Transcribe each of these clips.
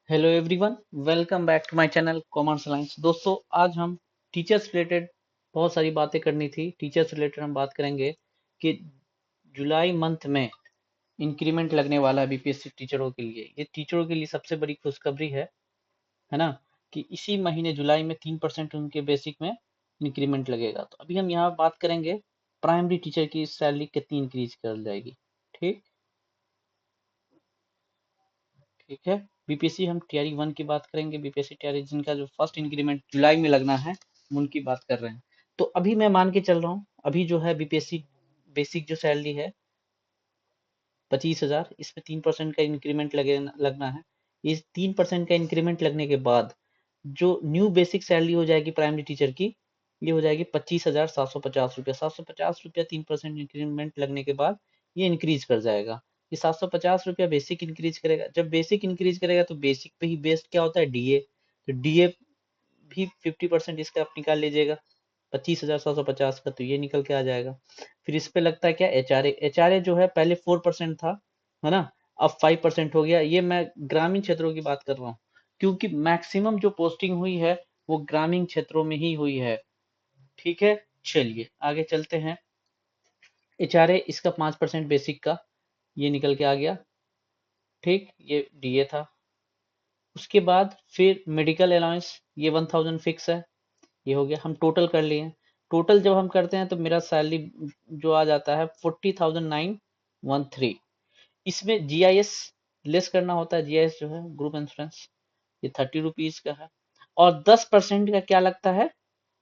Hello everyone, welcome back to my channel Commerce Lines. दोस्तों, आज हम टीचर्स रिलेटेड बहुत सारी बातें करनी थी। टीचर्स रिलेटेड हम बात करेंगे कि जुलाई मंथ में इंक्रीमेंट लगने वाला है बीपीएससी टीचरों के लिए। ये टीचरों के लिए सबसे बड़ी खुशखबरी है ना, कि इसी महीने जुलाई में 3% उनके बेसिक में इंक्रीमेंट लगेगा। तो अभी हम यहाँ बात करेंगे प्राइमरी टीचर की सैलरी कितनी इंक्रीज कर जाएगी। ठीक ठीक है। बीपीएससी हम टीआरई 1 की बात करेंगे। बीपीएससी टीआरई जिनका जो फर्स्ट इंक्रीमेंट जुलाई में लगना है, हम उनकी बात कर रहे हैं। तो अभी मैं मान के चल रहा हूँ, अभी जो है बीपीएससी बेसिक जो सैलरी है 25,000, इसमें 3% का इंक्रीमेंट लगना है। इस 3% का इंक्रीमेंट लगने के बाद जो न्यू बेसिक सैलरी हो जाएगी प्राइमरी टीचर की, ये हो जाएगी 25,750 रुपया। 750 रुपया 3% इंक्रीमेंट लगने के बाद ये इंक्रीज कर जाएगा। ये 750 रुपया बेसिक इंक्रीज करेगा। जब बेसिक इंक्रीज करेगा तो बेसिक पे ही बेस्ड क्या होता है, डीए। तो डीए भी 50% इसका आप निकाल लीजिएगा, 25,750 का, तो ये निकल के आ जाएगा। फिर इस पे लगता है क्या, एचआरए। एचआरए जो है पहले 4% था, है ना, अब 5% हो गया। ये मैं ग्रामीण क्षेत्रों की बात कर रहा हूँ, क्योंकि मैक्सिमम जो पोस्टिंग हुई है वो ग्रामीण क्षेत्रों में ही हुई है। ठीक है, चलिए आगे चलते हैं। एचआरए इसका 5% बेसिक का, ये निकल के आ गया। ठीक, ये डीए था। उसके बाद फिर मेडिकल अलाउंस, ये 1000 फिक्स है, ये हो गया। हम टोटल कर लिए। टोटल जब हम करते हैं तो मेरा सैलरी जो आ जाता है 40,913। इसमें जीआईएस लेस करना होता है। जीआईएस जो है ग्रुप इंश्योरेंस, ये 30 रुपीज का है। और 10% का क्या लगता है,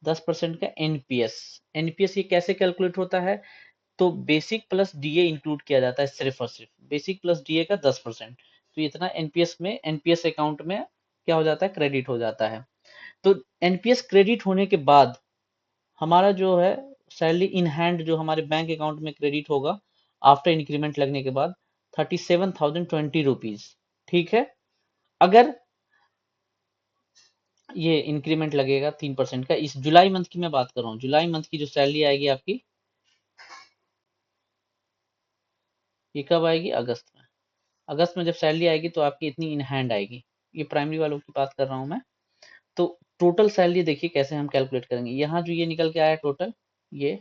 10% का एनपीएस। एनपीएस ये कैसे कैलकुलेट होता है, तो बेसिक प्लस डीए इंक्लूड किया जाता है, सिर्फ और सिर्फ बेसिक प्लस डीए का 10%। तो इतना एनपीएस में, एनपीएस अकाउंट में क्या हो जाता है, क्रेडिट हो जाता है। तो एनपीएस क्रेडिट होने के बाद हमारा जो है सैलरी इन हैंड जो हमारे बैंक अकाउंट में क्रेडिट होगा आफ्टर इंक्रीमेंट लगने के बाद, 37,020 रुपीज। ठीक है। अगर ये इंक्रीमेंट लगेगा 3% का, इस जुलाई मंथ की मैं बात कर रहा हूँ, जुलाई मंथ की जो सैलरी आएगी आपकी, ये कब आएगी, अगस्त में। अगस्त में जब सैलरी आएगी तो आपकी इतनी इन हैंड आएगी। ये प्राइमरी वालों की बात कर रहा हूँ मैं। तो टोटल सैलरी देखिए कैसे हम कैलकुलेट करेंगे। यहाँ जो ये निकल के आया टोटल, ये,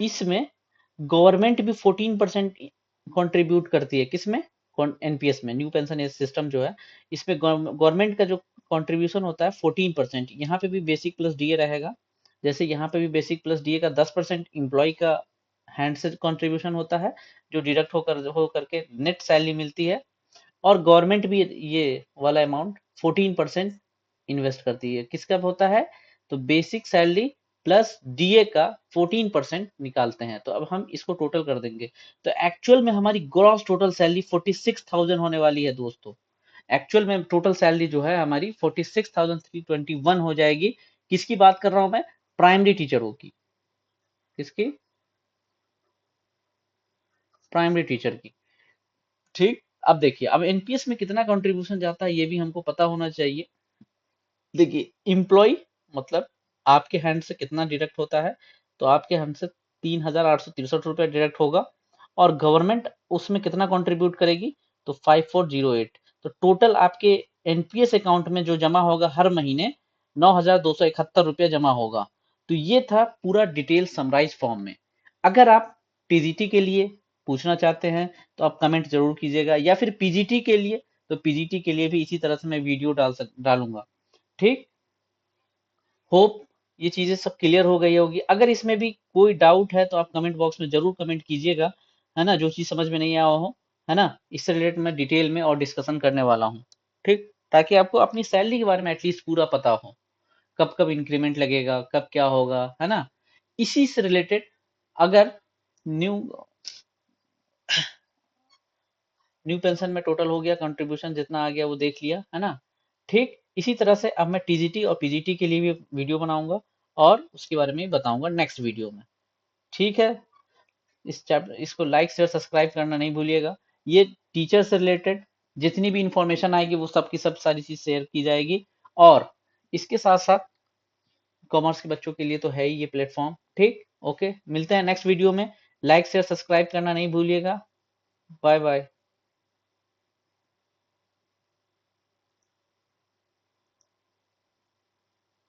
इसमें गवर्नमेंट भी 14% कंट्रीब्यूट करती है। किसमें, एनपीएस में, न्यू पेंशन सिस्टम जो है, इसमें गवर्नमेंट का जो कंट्रीब्यूशन होता है 14%। यहाँ पे भी बेसिक प्लस डीए रहेगा। जैसे यहाँ पे भी बेसिक प्लस डीए का 10% इम्प्लॉय का हैंड से कंट्रीब्यूशन होता है, जो डिडक्ट होकर के नेट सैलरी मिलती है। और गवर्नमेंट भी ये वाला अमाउंट 14% इन्वेस्ट करती है। किसका होता है, तो बेसिक सैलरी प्लस डीए का 14% निकालते हैं। तो अब हम इसको टोटल कर देंगे, तो एक्चुअल में हमारी ग्रॉस टोटल सैलरी 46,000 होने वाली है दोस्तों। एक्चुअल में टोटल सैलरी जो है हमारी 46,321 हो जाएगी। किसकी बात कर रहा हूं मैं, प्राइमरी टीचरों की। किसकी, प्राइमरी टीचर की। ठीक। अब देखिए, अब एनपीएस में कितना कंट्रीब्यूशन जाता है ये भी हमको पता होना चाहिए। देखिए, इम्प्लॉय मतलब आपके हैंड से कितना डिडक्ट होता है, तो आपके हैंड से 3,863 रुपया डिडक्ट होगा। और गवर्नमेंट उसमें कितना कंट्रीब्यूट करेगी, तो 5408। तो टोटल आपके एनपीएस अकाउंट में जो जमा होगा हर महीने, 9,271 रुपया जमा होगा। तो ये था पूरा डिटेल समराइज फॉर्म में। अगर आप टीजीटी के लिए पूछना चाहते हैं तो आप कमेंट जरूर कीजिएगा, या फिर पीजीटी के लिए, तो पीजीटी के लिए भी इसी तरह से मैं वीडियो डालूंगा। ठीक। होप ये चीजें सब क्लियर हो गई होगी। अगर इसमें भी कोई डाउट है तो आप कमेंट बॉक्स में जरूर कमेंट कीजिएगा, है ना, जो चीज समझ में नहीं आया हो, है ना। इससे रिलेटेड मैं डिटेल में और डिस्कशन करने वाला हूँ। ठीक, ताकि आपको अपनी सैलरी के बारे में एटलीस्ट पूरा पता हो, कब कब इंक्रीमेंट लगेगा, कब क्या होगा, है ना। इसी से रिलेटेड, अगर न्यू न्यू पेंशन में टोटल हो गया, कंट्रीब्यूशन जितना आ गया वो देख लिया, है ना। ठीक, इसी तरह से अब मैं टीजीटी और पीजीटी के लिए भी वीडियो बनाऊंगा, और उसके बारे में बताऊंगा नेक्स्ट वीडियो में। ठीक है। इस चैप्टर, इसको लाइक शेयर सब्सक्राइब करना नहीं भूलिएगा। ये टीचर से रिलेटेड जितनी भी इंफॉर्मेशन आएगी वो सब की सब सारी चीज शेयर की जाएगी। और इसके साथ साथ कॉमर्स के बच्चों के लिए तो है ही ये प्लेटफॉर्म। ठीक, ओके, मिलते हैं नेक्स्ट वीडियो में। लाइक शेयर सब्सक्राइब करना नहीं भूलिएगा। Bye bye.